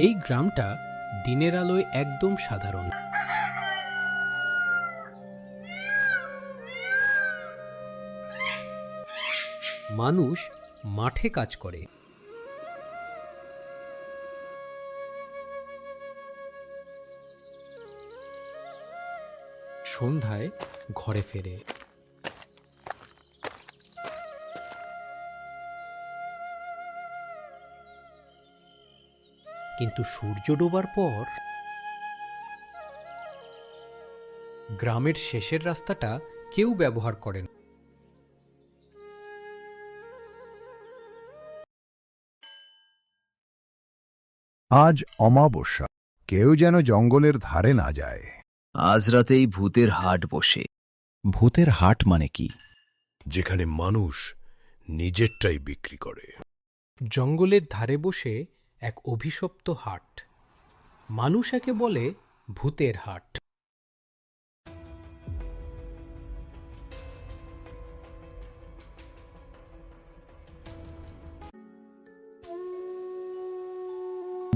এই গ্রামটা দিনের আলোয় একদম সাধারণ। মানুষ মাঠে কাজ করে, সন্ধ্যায় ঘরে ফেরে। কিন্তু সূর্য ডোবার পর গ্রামের শেষের রাস্তাটা কেউ ব্যবহার করে না। আজ অমাবস্যা, কেউ যেন জঙ্গলের ধারে না যায়। আজ রাতেই ভূতের হাট বসে। ভূতের হাট মানে কি? যেখানে মানুষ নিজেরটাই বিক্রি করে। জঙ্গলের ধারে বসে এক অভিশপ্ত হাট, মানুষ একে বলে ভূতের হাট।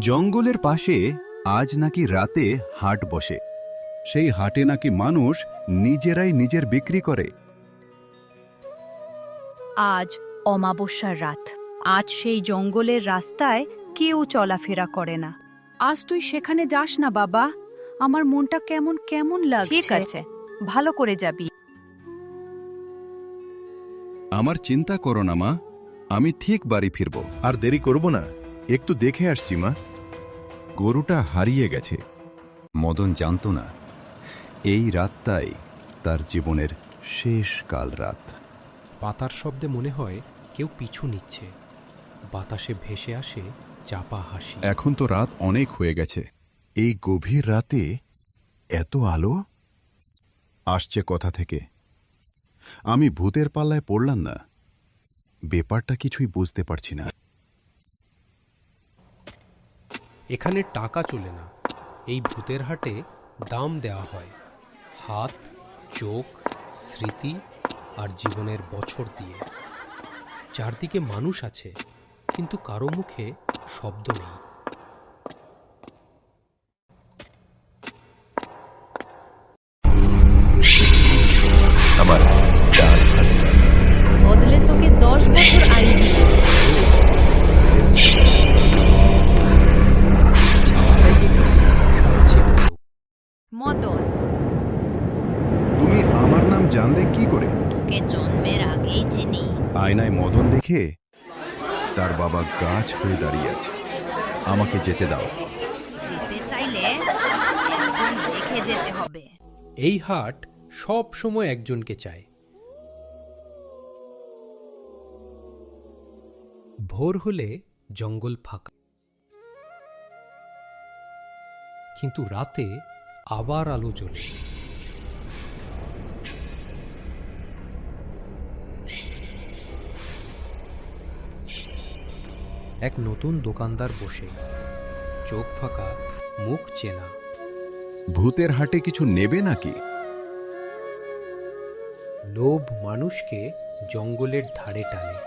জঙ্গলের পাশে আজ নাকি রাতে হাট বসে। সেই হাটে নাকি মানুষ নিজেরাই নিজের বিক্রি করে। আজ অমাবস্যার রাত। আজ সেই জঙ্গলের রাস্তায় কেউ চলাফেরা করে না। আজ তুই সেখানে যাস না বাবা, আমার মনটা কেমন কেমন লাগছে। ঠিক আছে, ভালো করে যাবি। আমার চিন্তা করো না মা, আমি ঠিক বাড়ি ফিরব। আর দেরি করব না, একটু দেখে আসছি মা। গরুটা হারিয়ে গেছে। মদন জানত না এই রাতটাই তার জীবনের শেষ কাল রাত। পাতার শব্দে মনে হয় কেউ পিছু নিচ্ছে। বাতাসে ভেসে আসে চাপা হাসি। এখন তো রাত অনেক হয়ে গেছে, এই গভীর রাতে এত আলো আসছে কথা থেকে। আমি ভূতের পাল্লায় পড়লাম না, ব্যাপারটা কিছুই বুঝতে পারছি না। এখানে টাকা চলে না, এই ভূতের হাটে দাম দেওয়া হয় হাত, চোখ, স্মৃতি আর জীবনের বছর দিয়ে। চারদিকে মানুষ আছে, কিন্তু কারো মুখে শব্দ নেই। আমার বদলে তোকে 10 বছর আয়ু দিল। মদন, তুমি আমার নাম জানলে কি করে? তোকে জন্মের আগেই চিনি। আয়নায় মদন দেখে তার বাবা গাছ হয়ে দাঁড়িয়ে আছে। আমাকে যেতে দাও। যেতে চাইলে একজন দেখে যেতে হবে। এই হাট সব সময় একজনকে চায়। ভোর হলে জঙ্গল ফাঁকা, কিন্তু রাতে আবার আলো জ্বলে। এক নতুন দোকানদার বসে, চোখ ফাঁকা, মুখ চেনা। ভূতের হাটে কিছু নেবে নাকি? লোভ মানুষকে জঙ্গলের ধারে টানে,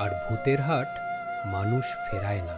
আর ভূতের হাট মানুষ ফেরায় না।